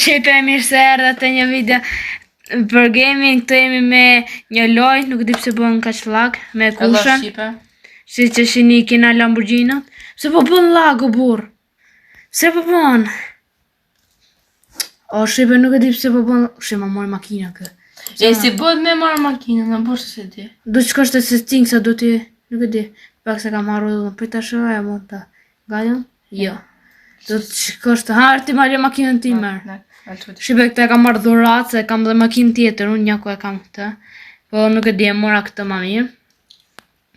Shqipe mirë se erdhe të një video për gaming. Këtu jemi me një lojë, nuk di pse bën kaq lag me kushën. Si që shini kena Lamborghini. Pse po bën lag o burr? Pse po bën? O Shqipe nuk e di pse po bën. Shqipe ma mori makina kë. E si bëhet me marrë makinën, në burë se di. Do të shkosh te setting sa do ti, nuk e di. Pak se kam marrë dhënë për ta shoh, e mund ta gajëm? Jo. Do të shkosh të harti marrë makinën ti merr. Shqipe këtë e kam marrë dhuratë, se kam dhe makinë tjetër, unë një ku e kam këtë. Po nuk e di, e mora këtë ma mirë.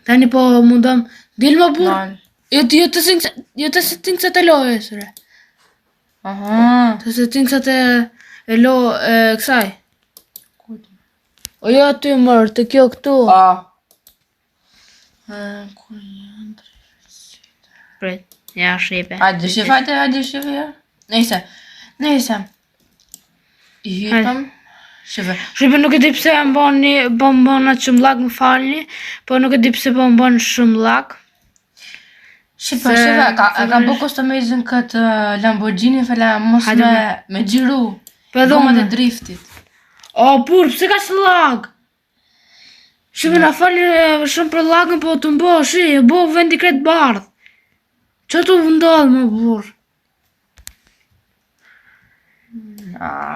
Tani po mundëm, dil më burë. Jo të setting sa të lojë, sëre. Aha. Të setting sa të lojë kësaj. O jo aty mërë, të kjo këtu. Ku janë drejtësit? Pret, ja Shqipe. Hajde shifajte, ja. Nëjse. I hypëm. Shqipe nuk e di pse më bën atë shumë lag, më falni, po nuk e di pse po më bën shumë lag. Shqipe, ka bu customizing këtë Lamborghini, fela mos me gjiru. Gomat e driftit. O, burë, pse ka që lag? Shqipe na fali shumë për lagën, po të mbo, bo vendi kretë bardh. Që të ndodhë, më burë?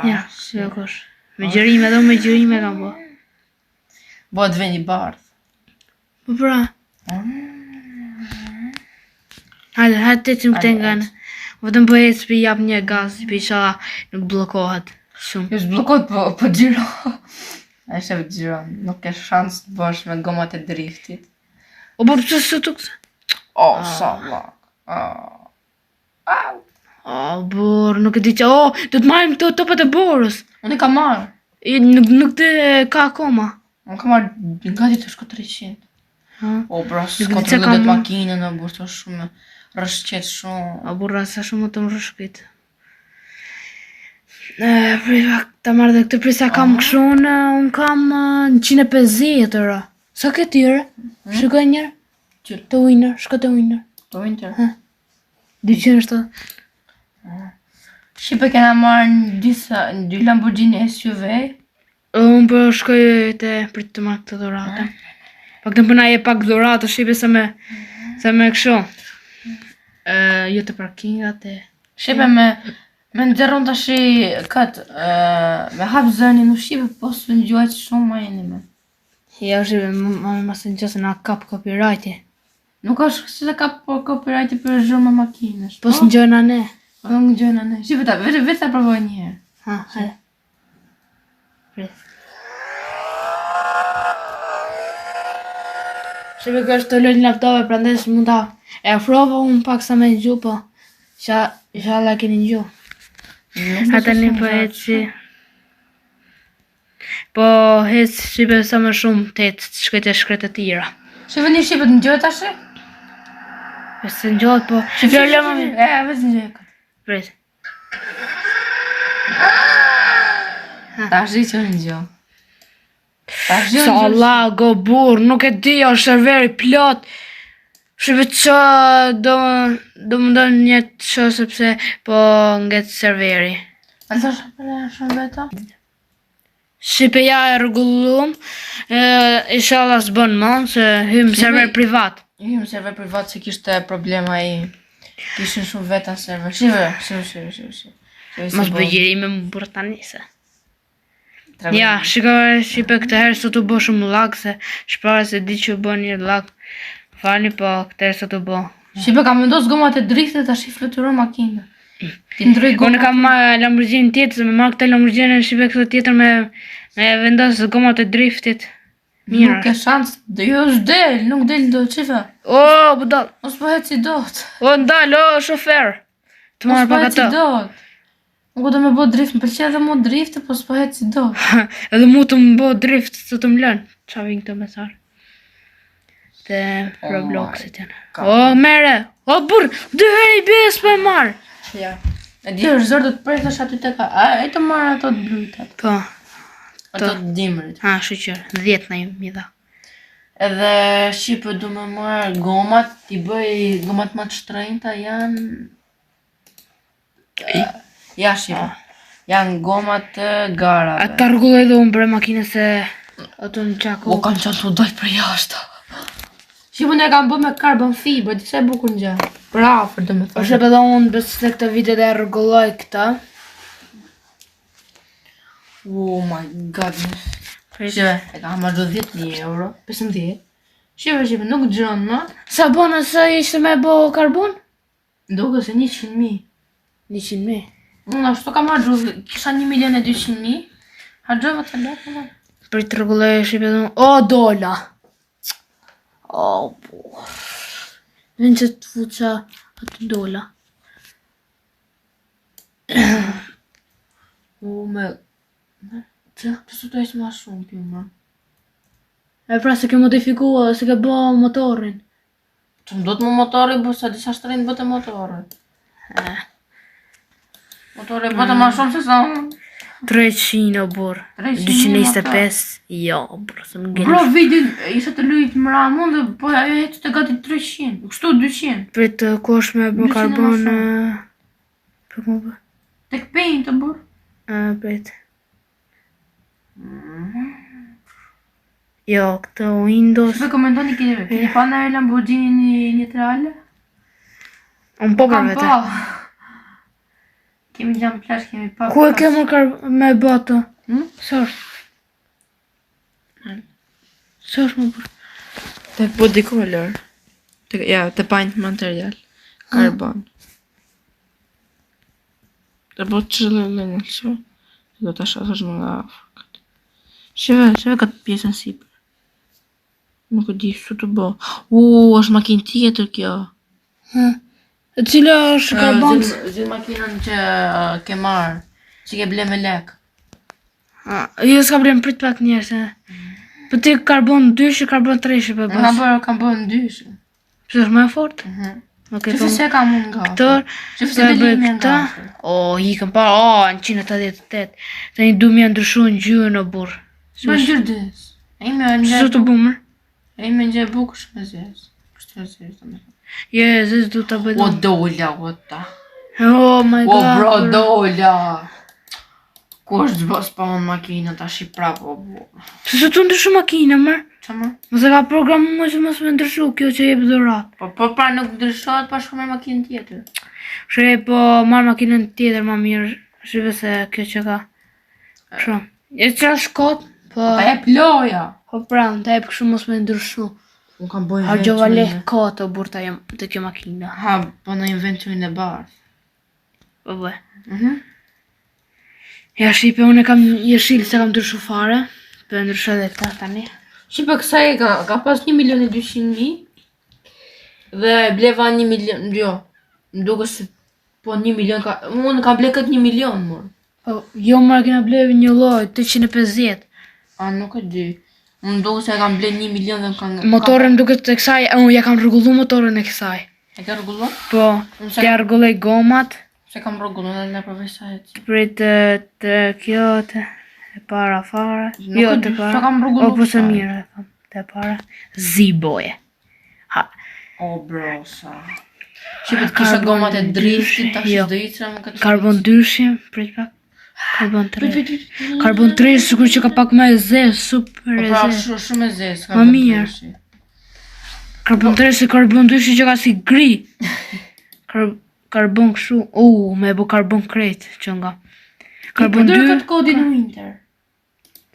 Ja, si e kosh. Me gjërime kam bo. Bo të vendi bardh. Po pra. Hajde të cim këtë nga në. Vëtëm po hecë për jap një gaz, për ishala nuk blokohet. Shumë. Jo s'blokohet, po gjiro. A ishe për gjiro, nuk e shans të bësh me gomat e driftit. O, bërë pëse së të këse? O, sa lag. O, bërë, nuk e di që, do të marim të topet e borës. Unë i ka marrë. Nuk të ka akoma. Unë ka marrë nga ti të shko 300. O, bro, s'ka të lëdet makinën, o, bërë, të shumë, rëshqet shumë. O, bërë, sa shumë të më rëshqit. Ta marrë dhe këtë prisa kam këshon, unë kam 150 euro. Sa ke tyre? Shikoj njërë? Të winner, shko të winner. Të winner? 200. Shqipe kena marrë dy Lamborghini SUV. Unë për shkoj të pritë të marrë këtë dhurate. Pak të përna je pak dhurate, Shqipe se me këshon. Jo të parkingat e... Shqipe me ndërron të shi këtë, me hapë zënin u Shqipe, po së në gjuajtë shumë ma jeni me. Ja, Shqipe, ma se në qëse nga kap copyrighti. Nuk është se kap copyrighti për zhërë me makinës. Po së në gjojnë ne. Po nuk në gjojnë ne. Shqipe ta, vetë ta provoj njëherë. Ha, hajde. Prit. Shqipe kështë të lojnë laptop pra ndesë mund ta e afrova unë pak sa me në gju, po shala keni në gju. Ata një po heci. Po heci Shqipe sa më shumë të heci shkret e tira. Shqipe një Shqipe të në gjojë të ashe? Se në gjojë, po... Shqipe vëzë në gjojë këtë. Prit. Ta shri që në gjojë. Sa lago burë, nuk e di, është serveri plot. Shqipe që do më ndonë një të që sepse po nget serveri. A të shqipe shumë veta? Shqipe ja e rregullum, inshallah s'bën më, se hymë server privat. Hymë server privat se kishte problema i kishin shumë veta server. Shqipe. Mos bëgjirime më burë tani se. Ja, Shqipe këtë herë së të bo shumë lag, se shpare se di që bë një lag. Fani, po këtë herë së të bo. Shqipe ka mendos gomat e driftit të shi fluturur makinë. Ti ndroj gomat. Unë kam Lamborghini tjetër, se me marrë këtë Lamborghini Shqipe këtë tjetër me vendos gomat e driftit. Nuk e shans, jo s'del, nuk del do qife. O, budal. Mos po heci dot. O, ndal, shofer. Të marrë pak ato. Mos po heci dot. Nuk do me bo drift, më përqe edhe mu drift, po s'po heci dot. Edhe mu të më bo drift, të të më lënë. Qa vinë këtë mesar? Të Robloxit janë. O, mere! O, burë! Dë hej, bes për e marë! Ja. E di është zërë do të prejtësh aty të ka. E të marë ato të blujtat. Po. Ato të dimrit. Ha, shqyqër. 10 na mi dha. Edhe Shqipe du me marë gomat, t'i bëj gomat ma të shtrejnëta janë... Ja, Shqipe. Janë gomat të garave. Ata rregulloj dhe unë për makinës se ato në qako. O, kam qënë të dojtë për jashtë. Shqipën e kam bë me carbon fiber, disa e bukur në gjë. Për afër dhe me thërë. Është edhe unë besë se këtë video dhe rregulloj këta. Oh my god. Shqipe, e ka marrë 10.000 euro. 15. Shqipe, nuk gjënë, ma? Sa bona se ishte me bo karbon? Ndoke se 100.000. 100.000. Unë ashtu ka marrë, kisha 1.200.000. Ha gjëve të lekë, ma. Për të rregulloj shqipe dhe unë. O, dola! O, po. Vënë që të fuqa atë dola. O, me... Që? Pësë të eshë ma shumë, pjumë. E pra se ke modifikua, se ke bo motorin. Që më do të më motori, bu sa disa shtërinë bëtë motori. Motori bëtë ma shumë se sa unë. 300 o burë. 225. Jo, burë, se më gjenë. Bro, vidin, ishe të lujtë më ra mund dhe po ajo jetë të gati 300. Kështu 200. Për të kosh me bo 200 karbon... më Për më bë? Tek pejnë të burë. Për të... Jo, këtë Windows... Shpe komendoni keni pa në e Lamborghini Nitrale? Unë po për vete. Kemi gjam plash, kemi pa... Ku e ke me boto? Së është? Së është më bërë? Të body color. Ja, të paint material. Karbon. Të body qëllë në nësë. Do të shasash më nga afrkat. Sheve këtë pjesën sipër. Nuk e di su të bo. Është makinë tjetër kjo. E cila është karbon? Zilë makinën që ke marë. Që ke ble me lek. Jo, s'ka ble më prit pak njerë. Për ti karbon 2 karbon 3 për bërë. Kam bërë në 2. Pëse është më e fort? Qëse se kam unë nga. Këtër, Qëse se delimi nga. O, hikën pa, në 188. Të një du mja ndryshu në gjyë në burë. Më në gjyrdis. Që të bumër? E ime në gjë bukë shumë e zezë. Kështë e zezë të me. Je, zezë du të bëjdo. O, dolla, o ta. Oh my god. O, bro, dolla. Ku është zbës pa unë makinë, ta shi prapë, o, bu. Se të ndryshu makina, mërë? Qa më? Mëse ka programu më që mësë me ndryshu, kjo që jebë dhurat. Po pra nuk ndryshohet pa shku me makinë tjetër. Shre, po marrë makinën tjetër ma mirë, shrive se kjo që ka. Shumë. E që është kot, po... Ta e ploja. Po pra, ta e për këshu mësë me ndryshu. Unë kam bojë Ha gjova leh kot o burta të kjo makina. Ha, po në inventurin e bardh. Po bëj. Ja Shqipe, unë e kam jeshil se kam ndryshu fare. Për ndryshu edhe këta tani. Shqipe kësaj ka pas 1.200.000. Dhe bleva 1 milion, jo. Më duke se po 1 milion ka... Unë ka ble këtë 1 milion, mor. Po, jo marrë kena blevi një loj, 850. A, nuk e di. Më duke se kam ble 1 milion dhe më kanë... Motorën duke të kësaj, unë ja kam rregullu motorën e kësaj. E ka rregullu? Po, ja rregulloj gomat. Se kam rregullu edhe në përvesajt. Prit të kjo të para fare. Jo të para. Se kam rregullu. O, po se mire, të para. Ziboje. Ha. O, brosa. Shqipet kisha gomat e driftit, ta shdo i cëra më këtë... Karbon 2, prit pak. Karbon 3. Karbon 3, sikur që ka pak me zezë, super e pra, zezë. shumë e zezë. Ma mirë. Karbon 3 si karbon 2 që ka si gri. Karbon këshu, me bu karbon krejt që nga. Karbon 2... Përdoj këtë kodin Winter.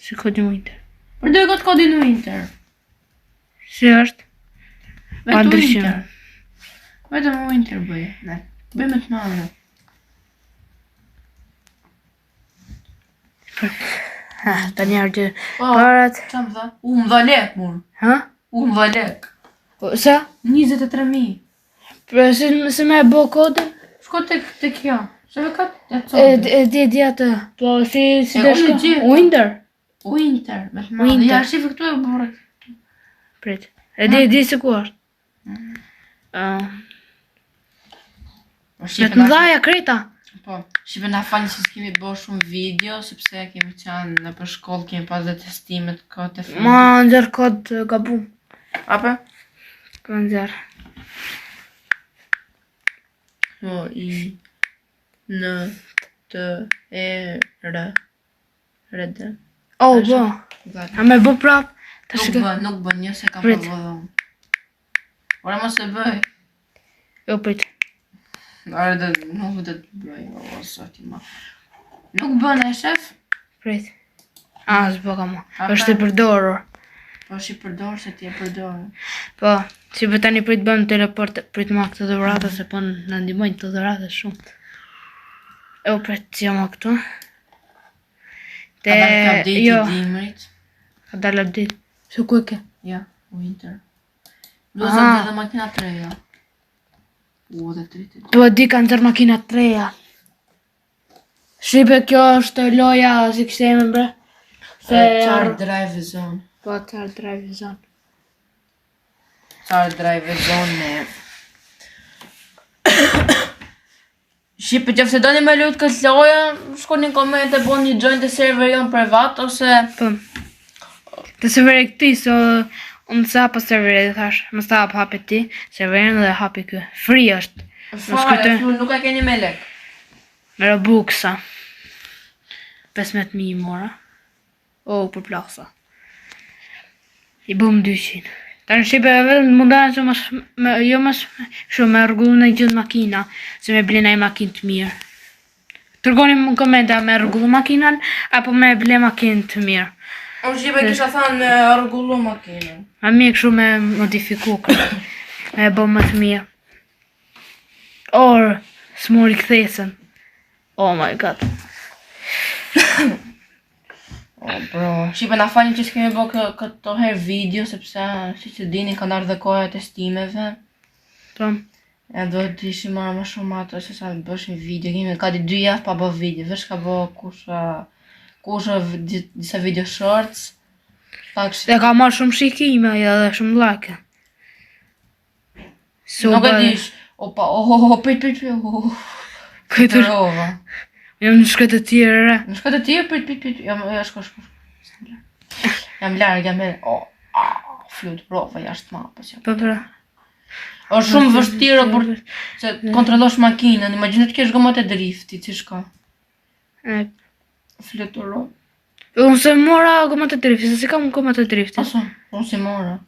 Si kodin Winter? Përdoj këtë kodin Winter. Si është? Pa ndryshim. Vetëm Winter bëj. Ne. Bëj me të nane. Ta njerë gjë. Parat... Qa më dha? Më dha lek, mur. Ha? Më dha lek. Sa? 23.000. Pra se me bo kodin? Shko të kjo. Se ve katë? Di atë. Po si dhe shko? Winter? Winter. Me të nane. Ja, shife këtu e bërë. Prit. Di se ku është? Me të më dhaja kreta? Po, Shqipe na falni se s'kemi bërë shumë video, sepse kemi qenë në për shkollë, kemi pas dhe testimet këtë e fundit. Ma nxerë kod gabum. Ape? Po nxerë. Jo, I, N, Rede. Oh, bo. A me bë prap? Ta shikoj. Nuk bën, një se kam Prit. provuar. Ora mos e bëj. Jo, prit. Arde, nuk do të bëj, o sa ti ma. Nuk bën e shef? Prit. S'bëka mo. A, Është i përdorur. Po shi përdor se ti e përdor. Po, si për tani prit bëm teleport, prit ma këtë dhurata se po në ndihmojnë të dhurata shumë. O, prit, si jam këtu. Ka dalë ka update i jo, dimrit. ka dalë update. Se ku e ke? Ja, winter. Duhet të dhe makina 3, ja. Dhe 30. Tu e di ka nxerr makina 3-ja. Shqipe, kjo është loja, si kështë e bre. Car Drive Zone. Po, Car Drive Zone. Car Drive Zone me... Shqipe, që fse doni me lutë këtë loja, shkoni në komente, bo një join të server jonë privat, ose... Po. Të serveri këti, so... Unë sa hapa serveri, dhe thash, më sta hap hapi ti, serverin dhe hapi kë. Free është. Fare, nuk e keni me lek. Me Robuxa. 15.000 mora. O, për plasa. I bëm 200. Ta në Shqipe vetëm mundan që jo mas shumë me rregullu në gjithë makina, se me blena i makinë të mirë. Tërgoni më në komenta me rregullu makinan, apo me ble makinë të mirë. Unë Shqipe kisha thanë me rregullu makinën. A mi kështu me modifiku kërë, me bëm më të mirë. Or, s'mori kthesën. Oh my god. Oh bro, Shqipe na falni që s'kemi bë këto herë video, sepse si që dini ka ndarë dhe koha e testimeve. Tom. E do të ishim marrë më shumë ato se sa të bësh një video, kemi ka 2 javë pa bë video, veç ka bë kusha disa video shorts. Dhe ka marrë shumë shikime dhe shumë like. Nuk e dish, opa, prit, Këtë rova. jam në shkët të tjere. Në shkët e tjere, prit, shko. Jam larg, flut, rova, jashtë mapës. Po pra. Është shumë vështirë për se kontrollosh makinën, imagjino të kesh gomat e driftit, si shka. Fluturoj. Unë se mora gomat e driftit, se si kam gomat e driftit. Aso, unë si mora.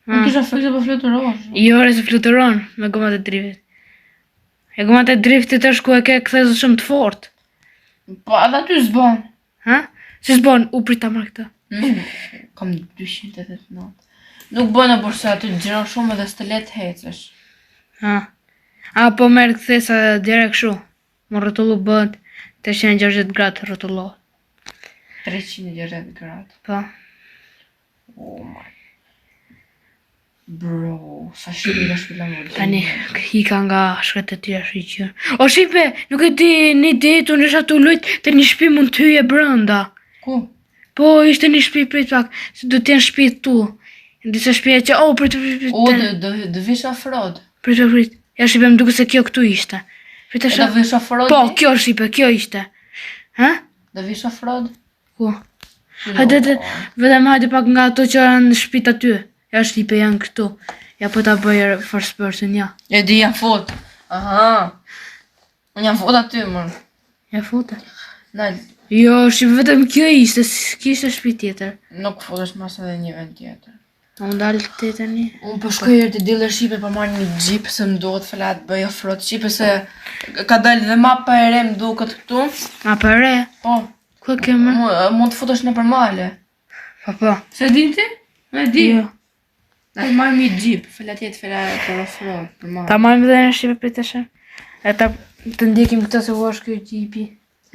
Unë kisha fikse për fluturosh. Jo, re se fluturon me gomat e driftit. E gomat e driftit është ku e ke kthesë shumë të fort. Po, edhe aty s'bon. Ha? Si s'bon, u prita marrë këta. Kam 289. Nuk bën e bursa aty të gjiron shumë edhe s'të letë hecësh. Ha. A, po merë kthesa direkt shu. Më rrotullu bënd 360 gradë rrotullohet. 360 gradë. Po. Oh my. Bro, sa shpila më. Tani, hika nga shkret e tjera shqyqyr. O Shqipe, nuk e di një ditë unë isha tu lujt të një shpi mund të hyje brënda. Ku? Po, ishte një shpi prit pak, se du t'jenë shpi tu. Në disa shpije që, prit. O, dë vish afrod. Prit. Ja Shqipe, më duke se kjo këtu ishte. E dë vish afrod? Po, kjo Shqipe, kjo ishte. Ha? Dë vish afrod? Ku? Hajde, vedem hajde pak nga ato që janë në shpit aty. Ja Shqipe janë këtu. Ja po ta bëjë first person, ja. E di, jam fot. Aha. Unë jam fot aty, mërë. Ja fote. Nal. Jo, Shqipe, vetëm kjo ishte, s'kishte shtëpi tjetër. Nuk fotesh mas edhe një vend tjetër. Unë dalë të tjetër një. Unë po shkoj herë të dile Shqipe për marrë një gjip se më duhet falat bëj ofrot Shqipe se ka dalë dhe mapa e re më duket këtu. Mapa e re? Po. Ku e kemë? Mund të futesh në përmale. Po. Se din ti? E di. Jo. Na marrë një gjip, falat jetë falat për ofrot, përmale. Ta marrëm dhe në Shqipe për të shë. E ta të ndjekim këta se u është kjo gjipi.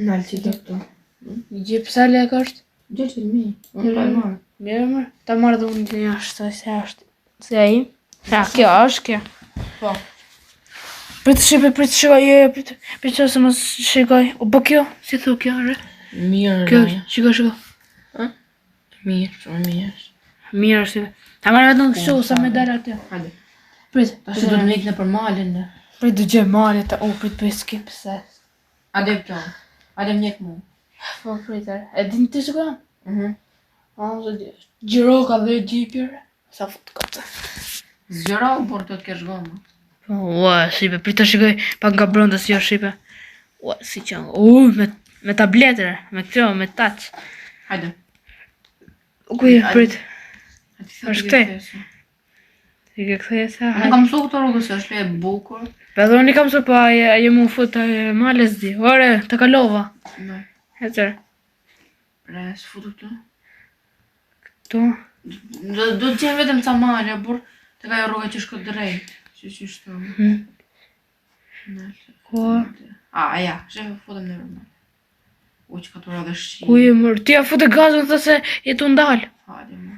Nalë që do këtu. Një gjip sa lek është? 6.000. Unë pa e marrë. Mirë mërë. Ta marrë dhe unë të një ashtë, se ashtë. Se a im? Ja, kjo është kjo. Po. Pritë Shqipe, pritë shikoj, pritë që se më shikoj. O, po kjo, si thu kjo, re? Mirë, Kjo, Raja. shikoj. Mirë, shumë mirë. Mirë, Shqipe. Ta marrë vetëm kështu, sa me dalë aty. Hajde. Pritë. Ta që do të mjekë në përmale në. Pritë dë gjemale ta, pritë për skip, se. Ade pëton. Ade mjekë mu. Po, pritë, e din të shikoj? Mhm. Gjiro ka dhe gjipjër. Sa fut këtë. Zgjero, por të kesh goma. Po, ua, Shqipe, pritë shikoj, pak nga brënda si jo Shqipe. Ua, si që me tabletër, me këto, me touch. Hajde. Ku je prit? Është këte? Këte. I ke kthej se Unë kam mësu këtë rrugës, është e bukur. Edhe unë i kam së pa, je mu fut males di. Ore, të kalova. Ne. Hetër. Pres, futu këtu. Tu. Do të gjem vetëm ca male, por të ka rruga që shko drejt. Që shtu. Ku? Ja, shef futëm në rrugë. U që ka të rrugë dhe shi. Ku je mërë? Ti ja fut e gazën thë se je të ndalë. Hadi më.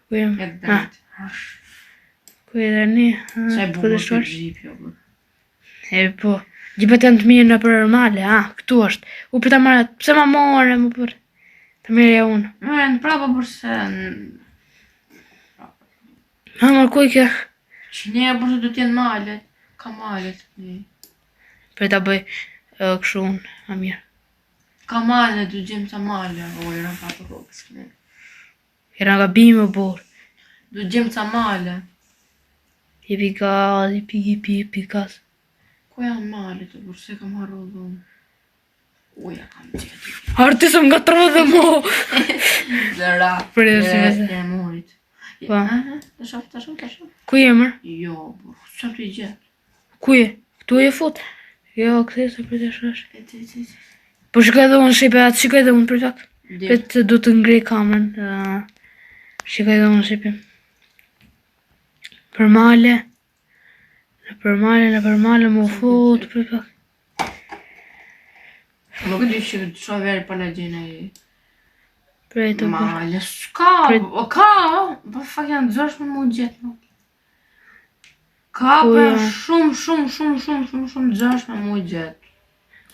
Ku je Jetë drejt. Ku je dhe një? Qa e bukur të gjip, jo bërë. E po, gjipet janë të mirë në për male, këtu është. U për të marrë, pse ma more, më për të mirë e unë. Në prapa përse... Mërë, ku i ke? Që një e përse du t'jenë malet. Ka malet. Për të bëj këshu unë, a mirë. Ka malet, du gjem ca male. O, i rënë prapa rrugës. Era nga bimë, burë. Du gjem ca male. Jepi gaz, jepi gaz. Ku janë malet, o përse kam harru dhëmë? Uja kam qëti. Arti së më nga tërë dhe mo. Zëra. Për e si vese. E morit. Pa. Të shof. Ku je mërë? Jo, burë, që të i gjetë? Ku je? Këtu je fut? Jo, këthe se për të shosh. E. Po shikaj dhe unë shipe, atë shikaj dhe unë për fakt. Dhe. Petë du të ngrej kamërën. Shikaj dhe unë shipe. Për male. Në për male më fut për fakt. Nuk e di që të shoh veri për në gjene i... Për e të burë. Male, s'ka, ka, pa fakt janë dzërshme mu gjetë, nuk. Ka për shumë dzërshme mu gjetë.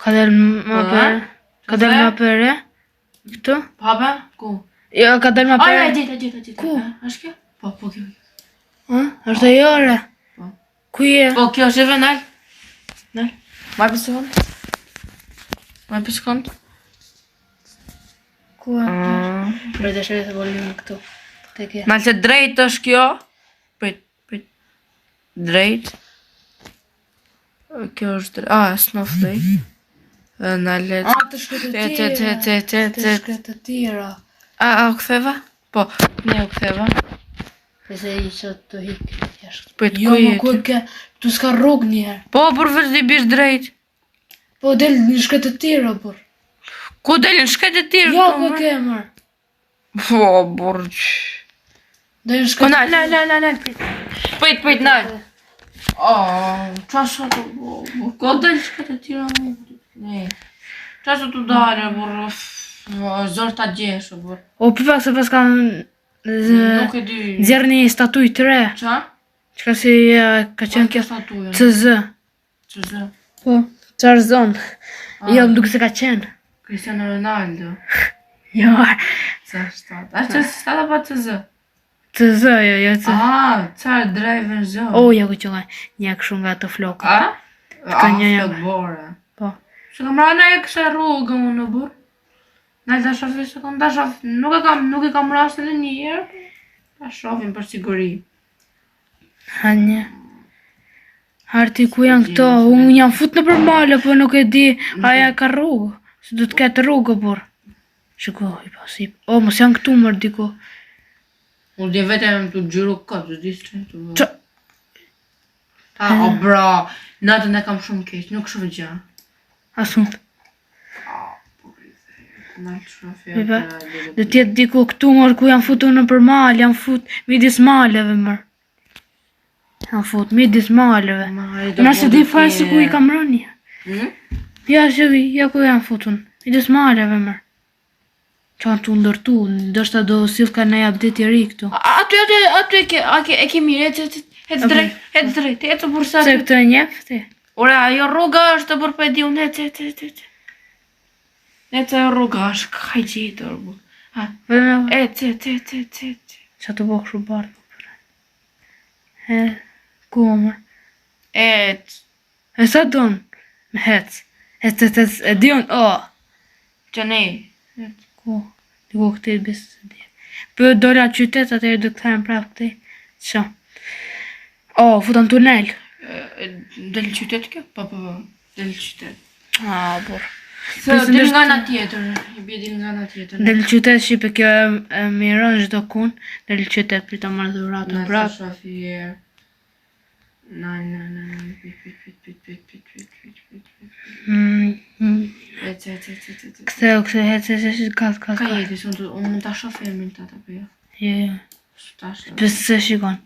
Ka del më për? Ka del më për e? Këtu? Pape? Ku? Jo, ka del më për e? A, gjitha. Ku? Ashtë kjo? Po, kjo. Është e jore? Po. Ku je? Po, kjo është e vë, nal. Marë për sekund. Ku e? Për të shërë të volimin këtu. Te ke. Nalë që drejt është kjo. Prit. Drejt. Kjo është drejt. Snowflake. Nalë... Të shkretë të tjera. U ktheva? Po, ne u ktheva. Pese i që të hikë jashtë. Prit, Jo, ku më je ku ti? e ke, tu s'ka rrugë njëherë. Po, për veç t'i bish drejt. Po del në shkretë të tjera, por. Ku delin shket e tjerë? Jo, ku e ke mërë. Po, burq. Del në Po, shkretë. nal. Prit, nal. Qa shë të ko del shket e tjera? Ne. Qa shë të dare, burë? Zor t'a gjeshë, burë. O, për pak se pas kam Nuk e di. zjerë një statuj të re. Qa? Që ka si ka qenë kjo statuja. CZ. CZ. Po, qarë zonë. Jo, më duke se ka qenë. Cristiano Ronaldo. Jo, Qa shtat? A që shtat apo CZ? CZ, jo CZ. Qarë driver zone. O, jo ku qëllaj, një këshu nga të flokë. Ka një jam. Flokbore. Po. Që kam rana e kësha rrugë unë në burë. Nalë ta shofi se kam ta shofi. Nuk e kam rastin e një herë. Ta shofim për siguri. Ha një. Arti ku janë këto, unë jam fut në përmale, po nuk e di, aja ka rrugë. Se du të ketë rrugë, por. Shiko, i pasi. O, mos janë këtu mërë diko. Unë dhe vetëm të gjyru këtë, di së të vë. Qa? O bra, natën e kam shumë keq, nuk shumë gjë. Asun. Nalë shofi Dhe tjetë diko këtu mërë ku janë futu në përmale, janë fut midis maleve mërë. Janë fut midis maleve. Në se di farë se ku i kam rëni. Ja, ku janë futun. Midis maleve mërë. Që kanë të ndërtu, ndërsta do silë ka në update i ri këtu. Aty e ke mirë, ecë drejt, ecë bursa. Se këtë e njef, ti? Ora, ajo rruga është për për di unë, ecë. Ecë ajo rruga është, ka i gjithë, orbu. Ecë. Qa të bëhë shu bardhë. Ku mërë? Ecë. E sa donë? Me hecë. Ecë, e dion, Që ne. Ku? Diku këte i besë se di. Për dolla qytet, atër do këtajnë prapë këte. Qa? Futan tunel. Del qytet kjo? Po, del qytet. Bur. Se Dil nga ana tjetër, i bie dil nga ana tjetër. Del qytet shqipe kjo e miron çdo kun, del qytet për ta marrë dhuratën prap. Shofi herë. Nein. Ktheu, hec, kas. Ka jeti, unë mund ta shoh filmin të atë apo jo? Jo. Tash. Pse se shikon?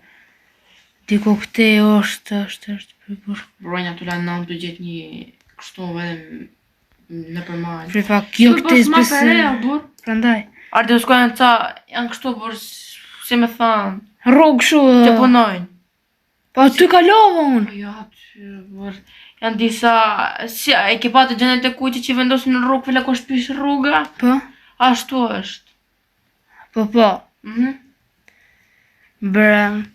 Diku këte është për bur. Brojna të lanë nëmë të gjetë një kështu edhe në përmajnë. Për pak, jo këte s'pesë. Bur. Prandaj. Arde u shkojnë ca, janë kështu bur, si me thanë, Rrugë shu. që punojnë. Po ty kalova unë. Jo, aty, bur. Janë disa, si, e ke patë gjenet e kujti që vendosin në rrugë, vele ko shpish rruga? Po? Ashtu është. Po. Bre.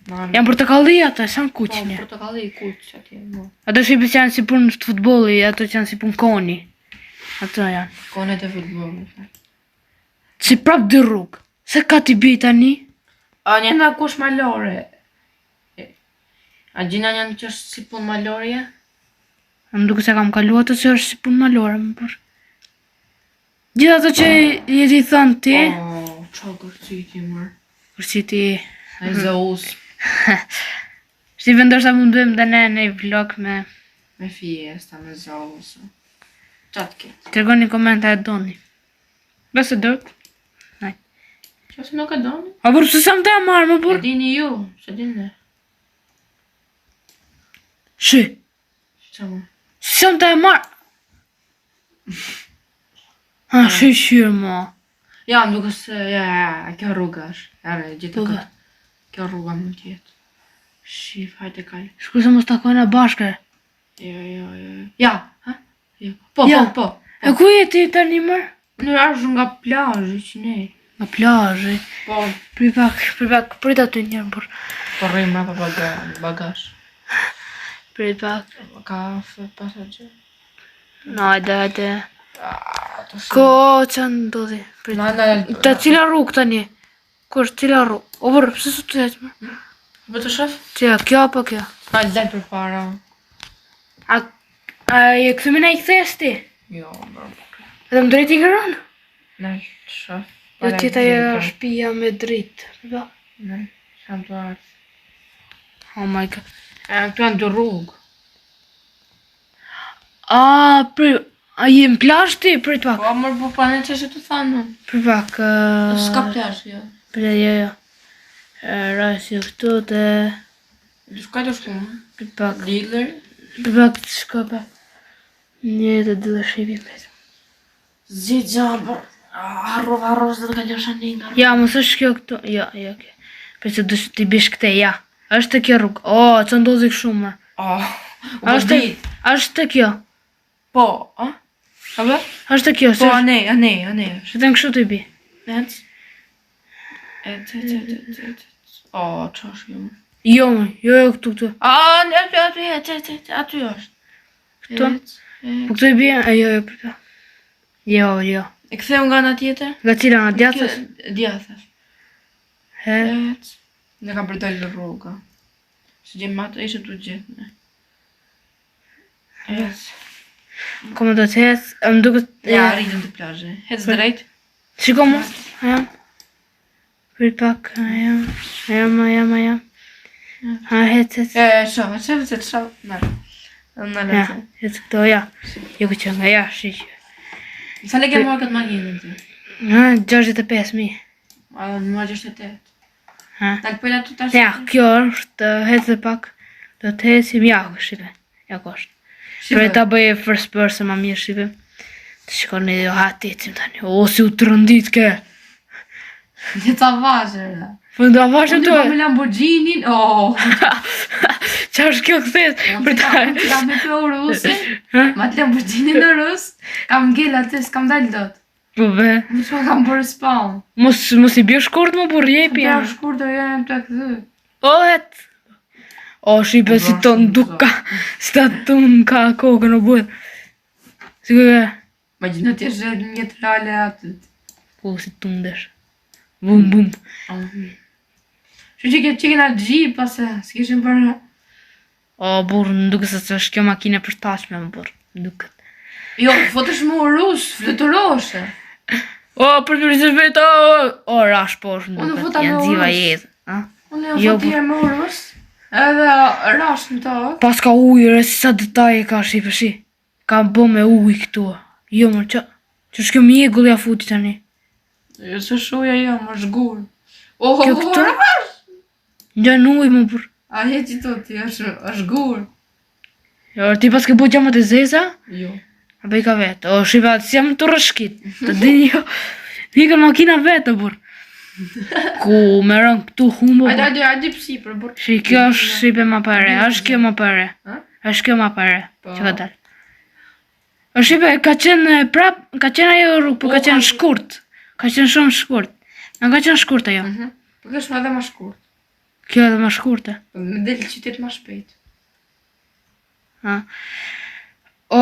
Janë Janë portokalli ata, sa në kuqnje. portokalli i kuqë atje, bur. Ato shqipës janë si punë të futbolli, ato që janë si punë koni. Ato janë. Konet e futbollit. Si prap dy rrugë. Se ka t'i bi tani? A një nga kush malore? A gjina janë që është si punë malorje? Më duke se kam kalu ato që është si punë malore, më për. Gjithë ato që jeti thënë ti, Qa kërciti, mërë. kërë që ti... E Zeus. Shti vendoshta mund bëjmë dhe ne në vlog me... Me fiesta, me Zeus. Qatë ke? Tërgoni komenta e doni. Besë dërët. Që se nuk e doni? A për pëse sa më të e marrë, më E për? dini ju, se dini. Shi, Qa më? sa më të e marrë? Shyrë, mo. Ja, më duke se, kjo rruga është. Ere, gjithë Rruga? këtë. Kjo rruga mund tjetë. Shif, hajte kalli. Shku se mos takojnë bashkë. Jo. Ja, ha? Jo. Po. E ku jeti tani mërë? Në është nga plazhi që ne. Nga plazhi. Po. Pri pak, prit aty njërë, për. Po rrim rapa bagash. Prit pak. Kafe, pasagjer. Hajde. Ato shumë. Ko, që ndodhi? Prit. Ta cila rrugë tani? Kur, cila rrugë? O bërë, pëse su të jetë më? Bë të shëf? Cila, kjo apo kjo? A lej për para. A e këthëmi na i këthes ti? Jo, bro. Edhe më drejt i kërën? Ne, shëf. Do tjeta e shpia me dritë. Ne, sham të artë. Oh my god. Këtu janë dy rrugë. A je në plazh ti? Prit pak. Po, mërë po pa ne që të thanë. Prit pak. S'ka plazh, jo. Prit, jo. Rasi këtu dhe... Du shka të shkumë. Prit pak. Dealer. Prit pak të shkopa. Një dhe dhe shqipi prit. Zi gjabër. Harrov dhe të ka gjasha një nga. Ja, mos është kjo këtu. Jo, kjo. Prit se du t'i bish këte, ja. Është kjo rrugë. Që ndodhi këshumë. Është kjo. Po, a? A bë? Është kjo. Po, a ne. Shëtëm kështu t'i bi. Ec. O, qa është jo? Jo, këtu. A, aty është. Këtu? Po këtu i bie? Jo, përta. Jo. E këtheu nga nga tjetër? Nga cila nga djathës? Djathës. He? Ec. Ne kam përdojnë në rruga. Se gjemë matë, ishë të gjithë ne. Ec. Kome do t'hec, më duke... Ja, rritëm të plazhe. Hec drejt. Shiko mu, ajam. Prit pak, ajam. Ha, hec. Shë. Në Ja, letë. hec këto, ja. Jo ku që nga, ja, shishë. Sa le ke marrë këtë makinën ti? Ha, 65.000. A, në marrë 68. Ha. Talë pëjla të tash? Ja, kjo është, hec dhe pak. Do t'hecim, ja, shive. Ja, ko është. Pre ta bëje first person ma mirë shive. Të shikoni dhe hati ecim tani. O, si u të rëndit ke. Një ca vazhër. Po nda vashën Unë të të me Lamborghinin, Qa është kjo këthes? Për ta... Kam me për rusë, ma të Lamborghinin në rusë, kam ngell atë, s'kam dalë dot. Po be. Më që kam bërë spawn. Mos i bje shkurt më burë jepi. Ja, shkurë do jenë të këdhë. O, het. O, shipe si të nduka. Si ta të ka kokën o bërë. Si këve. Ma gjithë në t'jeshe një të rale atët. Po, si të ndesh. Bum. Që që kena gjip, pasë, s'kishin bërë. O, burë, në duke se është kjo makine për tashme, më burë. Duket. Jo, fotesh më rus, fluturoshe. O, për të rrisë vetë, o, rash poshë, Unë nuk futa janë me dziva urus. jetë. Unë Jo, fotije me rus, edhe rash në tokë. Pas ka ujë, si sa detaje ka shi përshi. Ka bë me ujë këtu. Jo, më që shkjo mjegull ja futi tani. Jo, se shuja jo, më zhgur. Oh, Kjo këtu? Nja në ujë më për. A heci to ti, është gur. Jo, ti pas ke bo gjamat e zeza? Jo. A bëj ka vetë. O, shiva, si jam të rëshkit. Të dini jo. Nikën makina vetë, bur. Ku, me rënë këtu humbo. Ajde pësi për bur. Shi, kjo është shipe ma pare. Është kjo ma pare. Është kjo ma pare. Po. Që ka dalë. O, shipe, ka qenë prap, ka qenë ajo rrugë, po ka qenë shkurt. Ka qenë shumë shkurt. Në ka qenë shkurt ajo. Po kështë më edhe ma shkurt. Kjo edhe ma shkurte. Me delë qytet ma shpejt. O,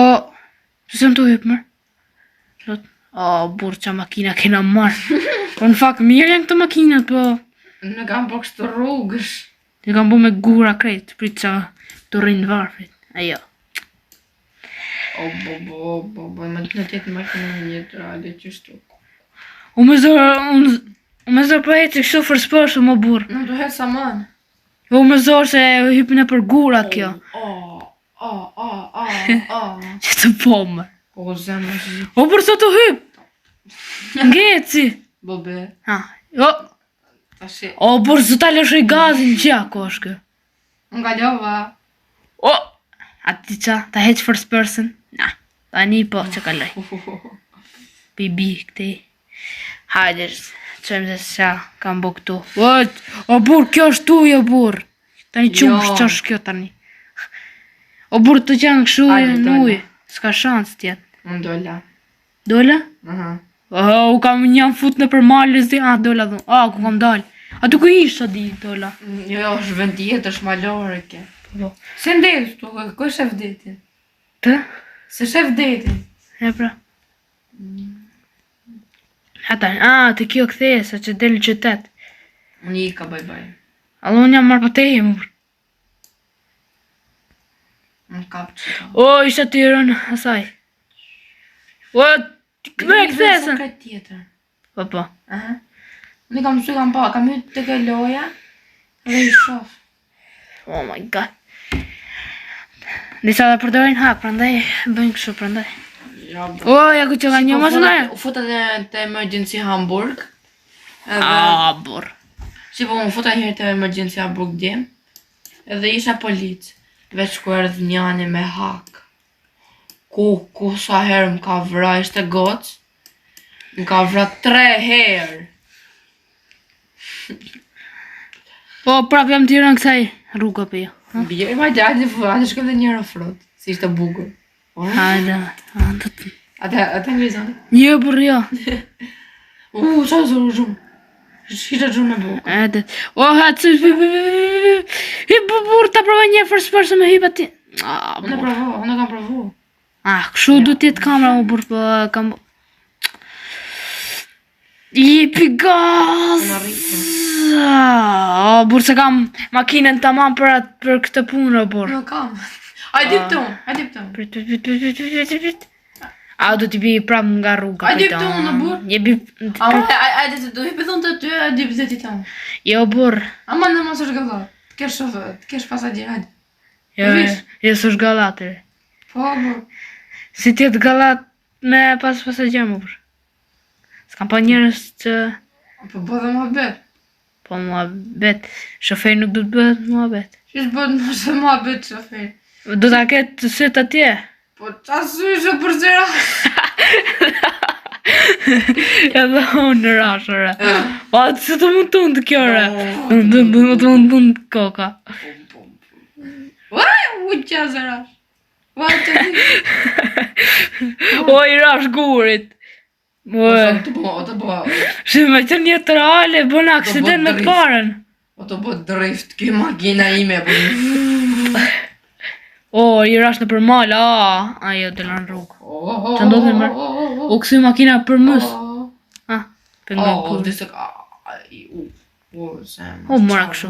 që se më të hypë mërë? O, burë që makina kena marë. Po në fakt, mirë janë këto makinat, po... Në kam po kështë rrugësh. Të kam bo me gura krejt, prit që të rinë varfrit. Ajo. O, me të në tjetë makina një të rade qështu. U me zërë për hecë kështu fërspërshë, më burë. Në të hetë sa manë. U me zërë se hypën e për gura kjo. Që të pomë. O, zemë është. O, për së të hypë. Ngeci. Bobe. Jo. Tashi. O, për së të lëshoj gazin që ako është kjo. Nga ljova. O, ati qa, ta heqë first person. Na, ta një po që kaloj. Bibi, këti. Hajde, qëmë se qa kam bo këtu. O, burë, kjo është tu, jo, burë. Ta një qumë që është kjo tani. O, burë, të qanë këshu në ujë. Ska shansë tjetë. Unë dolla. Dolla? Aha. U kam një fut në për malës dhe, dolla dhe, ku kam dalë. A tu ku ishë, di, dolla. Jo, është vend tjetër, është malore ke. Po. Se ndetë tu, ku është shef detin? Të? Se shef detin. E pra. Ata, të kjo këtheje, sa që delë qytet. Unë i ka baj. Allo, unë jam marrë për teje, më bërë. Unë kapë që ta. O, isha të rënë asaj. O, këme e këthesën. Sekret tjetër. Po. Aha. Unë kam mësu, kam hytë të ke loja, dhe i shof. Oh my god. Disa dhe përdojnë hak, prandaj, bëjnë kështu, prandaj. O, ja ku që ka një masë në e. U futa të emergency Hamburg. Burë. Si po më futa njërë të emergency Hamburg djem. Edhe isha policë. Veç ku erdhë njani me hak. Ku sa herë më ka vra, ishte gocë. Më ka vra 3 herë. Po, prap jam të rënë kësaj rrugë për jo. Bjerë, ma gjajtë atë shkem dhe njërë frot. Si ishte bugur. Hajde, Ate ngrizon. një burë jo. Qa zërë gjumë. Shita gjumë me bugur. Hajde. O, hajtë, burë ta provoj një first person me hipa ti. Unë kam provu. Këshu du tjetë kamera më burë, po kam... Jepi gaz! Unë arritëm. O, burë se kam makinën të mamë për këtë punë, burë. Në kam. Hajde pëton. Do t'i bi prap nga rruga. Hajde pëton në burë. Jebi... Hajde të do hipi thonë të ty, hajde pëtë ti tonë. Jo, burë. Ama në mos është gëllat. Të kesh pasagjer, hajde. Jo, së është galatër. Po, burë. Si tjetë galat me pasagjer më burë. S'kam pa njërës që... Po dhe mua bet. Po mua bet. Shofer nuk du të bëhet mua bet. Shish bët më shë mua bet shofer. Do t'a ketë të sytë atje. Po qa syshe për zera. Edhe unë në rashëre. Pa që të më tundë kjo re. Të më tundë koka. U qa zerash. O i rash gurit. O të bo. Shë me që një të reale bën aksident me parën. O të bo drift, kjo makina ime. O, i rash në për malë, ajo të lanë rrugë. Që ndodhë mërë? O, kësë makina për mësë. Për nga kur. O, mëra këshu.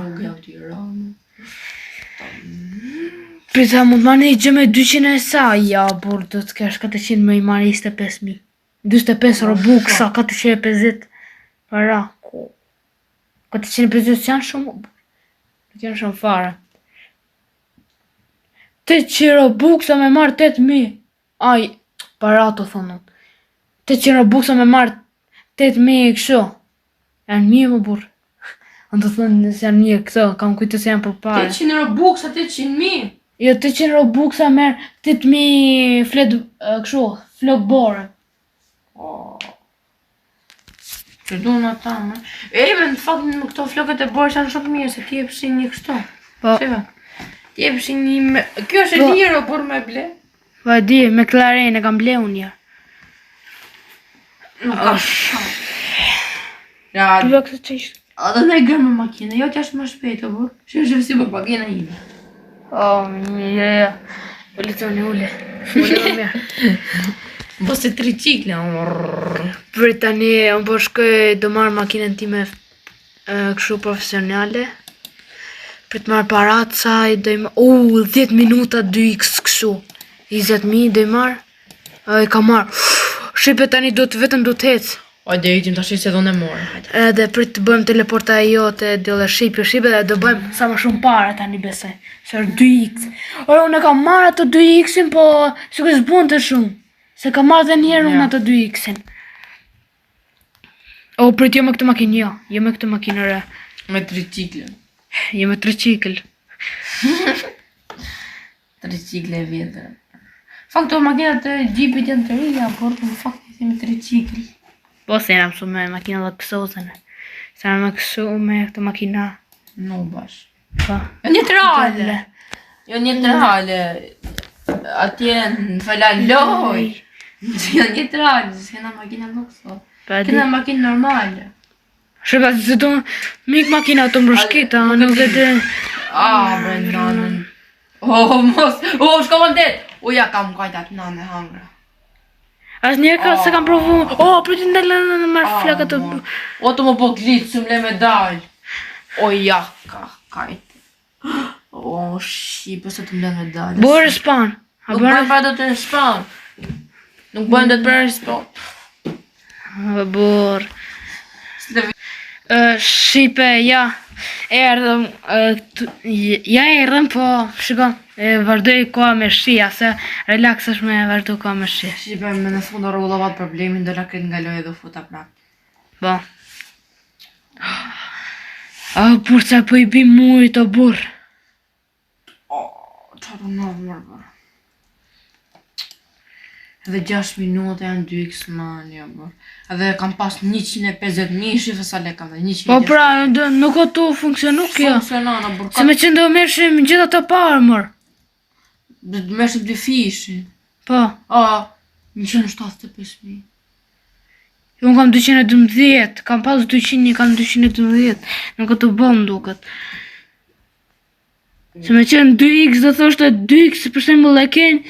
Prita mund ma një gjë me 200 e sa, ja, bur, do të kesh 400 me i marrë 25.000. 25 Robux, 450 para. 450 janë shumë, nuk janë shumë fare. 800 Robux me marrë 8.000. Aj, para të thonë. 800 Robux me marrë 8.000 kështu. Janë mirë më burë. Në të thonë nësë janë mirë këto, kam kujtë se janë për pare. 800 Robux, 800.000? Jo, 800 Robux merë 8.000 flet kështu, flok bore. Që du në ta, me. Në fakt në këto flokët e borë janë shumë mirë, se ti e pëshin një kështu. Po. Shiva. Ti e pëshin një... Kjo është e lirë, por me ble. Po e di, me McLaren e kam ble unë një. Nuk ka shumë. Ja, Përve këtë që ishtë. a dhe ne gërë me makina, jo t'jash më shpejt, o burë. Shë si për makina ime. Ja. Po litoni ule. Ule më mirë. Po se tricikle, Për tani, unë po shkoj do marrë makinën time kështu profesionale. Për të marrë parat saj, do i marrë, 10 minuta 2x kështu. 20.000 do i marrë. E ka marrë. Shqipe tani vetëm do të hecë. Ajde, ikim të ashtë se do në morë. Edhe për të bëjmë teleporta e jote, dole shqipe dhe do bëjmë sa më shumë para tani besoj. Se është 2x. Ora, unë e kam marrë ato 2x-in, po që kësë bunë të shumë. Se ka marrë dhe njerë unë ato 2x-in. O, për t'jo me këtë makinë, jo me këtë makinë re. Me tricikle. Jo me tricikl. Tricikle vjetër. Fakt, të makinat të gjipit janë të rija, por në fakt i me tricikl. Po, se jena mësu me makina dhe kësozene. Se jena me kësu me këtë makina. No, bash. Po. Jo një të reale. Jo një të reale. Atje në falan loj. Jo një të reale, se kena makina lukso. Kena makinë normale. Shqipa, se du mik makina të mbrushkita, nuk dhe dhe... Bre, nanën. Mos, shko më ndet. Ja, kam kajtat nanë e hangra. As njerë ka se kam provu... për të ndalë në marrë flaka të... Të më po glitë, së mle me dalë. Ja, ka kajtë. Shqipë, se të mle me dalë. Borë span. Nuk bëjmë pra do të në span. Nuk bëjmë do të pra në span. Borë. Shqipe, ja. Erdhëm, po, shikon, vazhdoj koha me shia, se relax është me vazhdoj koha me shia. Shqipe, me në fundë rrullovat problemin, do lakrit nga loj edhe futa prap. Po. Burë, që po i bim mujt, o burë. Qaru në mërë, bërë. Edhe 6 minuta janë 2x manja, bërë. Edhe kam pas 150.000, shifë sa le kam dhe 150.000. Po pra, nuk o tu funksionu kjo. Funksionana, bërë. Se me qenë do mërshim gjitha të parë, mërë. Dhe të mërshim 2 fishin. Po. 175.000. Unë kam 212, kam pas 200, kam 212. Nuk o të bom duket. Se me qenë 2x dhe thoshtë 2x për shembull e kenë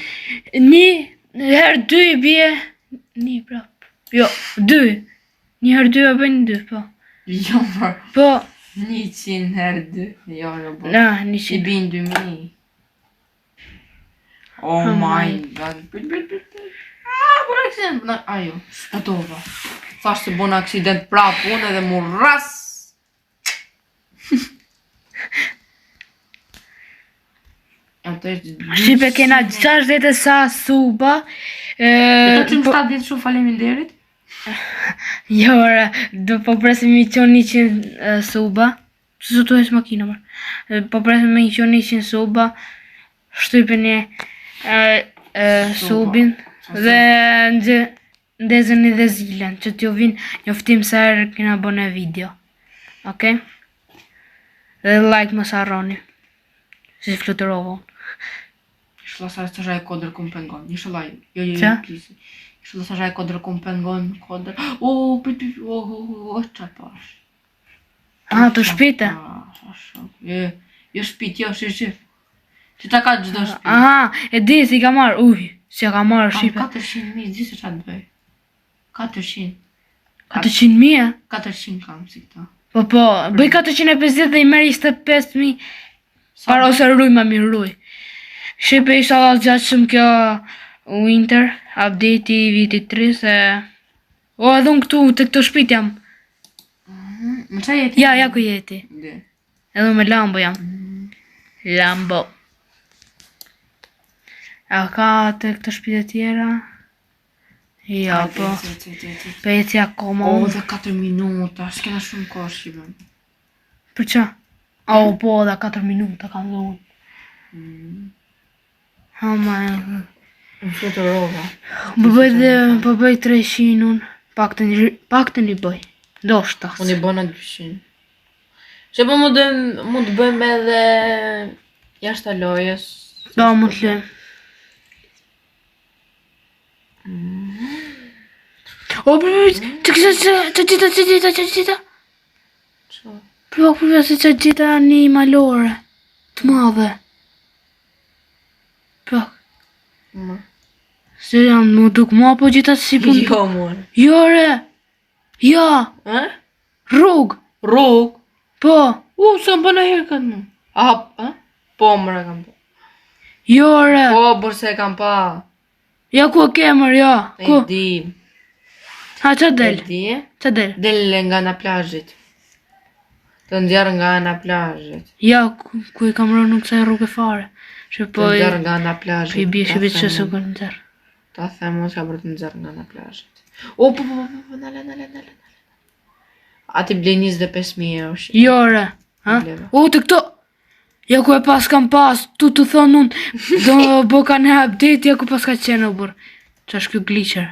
1 herë 2 i bje 1 prap. Jo, 2. 1 herë 2 e bëjnë 2, po. Jo, bërë. Po. 100 herë 2. Jo, bërë. Na, 100. I bin 2.000. Oh my god. Bërë aksident. Ajo, shpatova. Thash se bon aksident prap unë edhe mu ras. Shqipe kena 60 sa suba. Do të 7 shumë faleminderit. Jo, do po presim me qonë 100 suba. Që të hesh makina, mërë. Po presim me qonë 100 suba. Shtypin e subin. Dhe ndezën i dhe zilen. Që t'ju vinë njoftim se erë kina bëne video. Okej? Dhe like më sarroni. Si fluturovo. Shla sa të shaj kodrë këm pengon. Një shalaj. Jo, plisi. Shla sa shaj kodrë këm pengon. Kodrë. Qa pash. Të shpite? Jo shpit, jo shif. Që ta ka gjdo shpit. E di si ka marrë. Si ka marrë shqipe. 400.000, di se qa të bëj. 400. 400.000? 400 kam si këta. Po, bëj 450 dhe i merë 25.000. Para ose rruj ma mirë rruj. Shqipe isha gjatshëm kjo Winter, update I vitit 3 se... O, edhe unë këtu, të këto shpit jam. Më qa jeti? Ja ku jeti. Edhe unë me Lambo jam. Lambo. A ka të këto shpit e tjera? Ja, po. Peci akoma O, unë. dhe 4 minuta, s'kena shumë kohë shqipëm. Për qa? O, po, dhe 4 minuta kam dhe unë. Ha, ma e... Më fluturova. Po bëj 300 unë. Pak të një bëj. Do shtas. Unë I bëna 200. Që po mund të bëjmë edhe jashtë lojës. Do mund të lëm. O, përveç, që gjitha. Qa? Përveç që gjitha një malore. Të madhe. Pak. Ma. Se janë më duk ma po gjitha si pun. Jo, more. Jo, re. Ja. Rrug. Rrug? Po. Se më bëna herë këtë më. Po, mëra kam po. Jo, re. Po, bërse kam pa. Ja ku e kemër, ja. Ku? E di. Ha, që del? E di? Që del? Del nga ana plazhit. Të ndjerë nga ana plazhit. Ja, ku I kam rënë në kësaj rrugë fare. Që Të po I... ndjerë nga ana plazhit. Po I bje shqipit që se kënë në tërë. Ta them unë s'ka për të ndjerë nga ana plazhit. O, po, nale. A ti blej 25.000 euro shqip. Jo, re. Ha? Bleva. O, të këto... Ja ku e pas kam pas, tu të thonë unë, do bo ka në update, ja ku pas ka qenë o burë. Qa është kjo glitcher.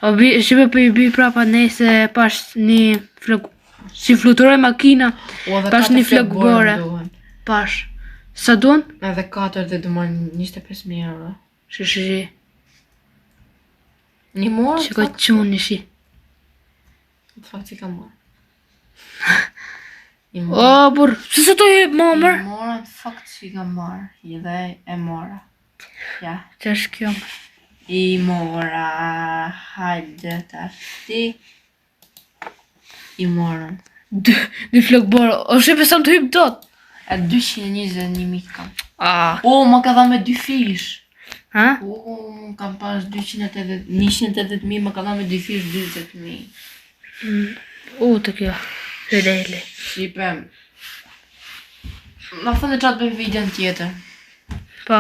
O, shqipe për I bi prapa nese pash një flok... Si fluturoj makina, O, dhe pash 4 një flok bore. duhen. Pash. Sa duen? Edhe 4 dhe du marrë 25.000 euro. Shi. Një morë? Që ka qunë një shi. Të fakt që ka morë. O, burë, se të jep mamër? Një morë, të fakt që ka marrë. I dhe e mora. Ja. Që është kjo më? I mora, hajde të ashti. I morën. Dy flok bore, o shqipe sa më të hyp dot. E 221.000 kam. Ah. O, ma ka dha me 2 fish. Ha? O, kam pas 180.000, ma ka dha me 2 fish 20.000. U, të kjo. Fideli. Shqipe. Na thonë që atë bëjmë videon tjetër. Po.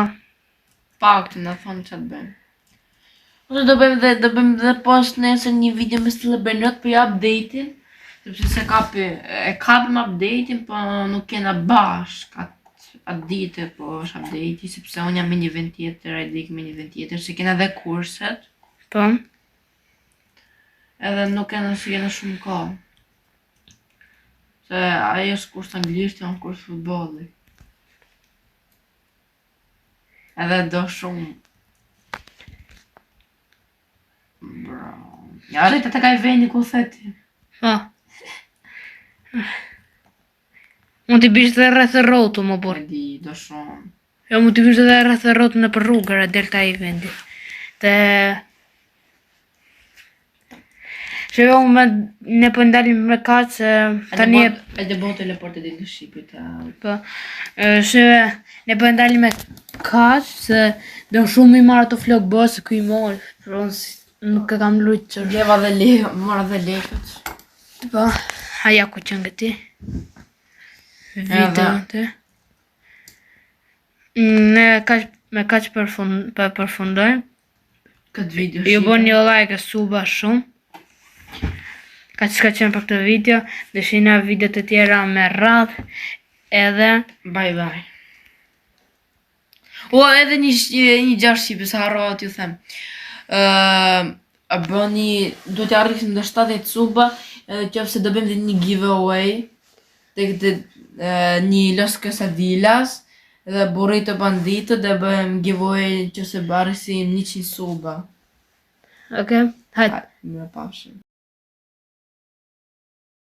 Pak të na thonë që atë bëjmë. Ose do bëjmë dhe post nesër një video me Celebrate për update-in. Sepse se kapim update-in, po nuk kena bashk atë dite, po është update-i, sepse unë jam me një vend tjetër, ai dik me një vend tjetër, se kena dhe kurset, Po. edhe nuk kena shumë kohë. Se ai është kurs anglisht, janë kurs futbolli. Edhe do shumë. Bro. Ja, rritë të kaj veni ku theti. Po. Mund t'i bish dhe rreth e rrotu, më E burë. di, do shumë. Jo, mund t'i bish dhe rreth e rrotu në për rrugër e delta I vendi. Te... Që jo, ne po ndalim me kaqë, se tani e... E dhe bo teleport e din të Shqipit. Po, që ne po ndalim me kaqë, se do shumë I marrë ato flok bësë, ku I morë, për unë nuk e kam lujtë që... Gjeva dhe le, mora dhe lekët. Po, haja ku qënë këti. Video të. Ne me kaq përfundojmë. Këtë video Ju bën një like e suba shumë. Ka që ka qenë për këtë video. Dhe shina video të tjera me radhë. Edhe bye bye. O, edhe një gjash shqipe, se harrova t'ju them. Bëni, do t'ja rrisim dhe 70 suba, qofse do bëjmë dhe një giveaway. Dhe këtë një Los Quesadillas dhe burrito bandito dhe bëjmë giveaway qofse barrisim 100 suba. okay, hajde. Me pafshim.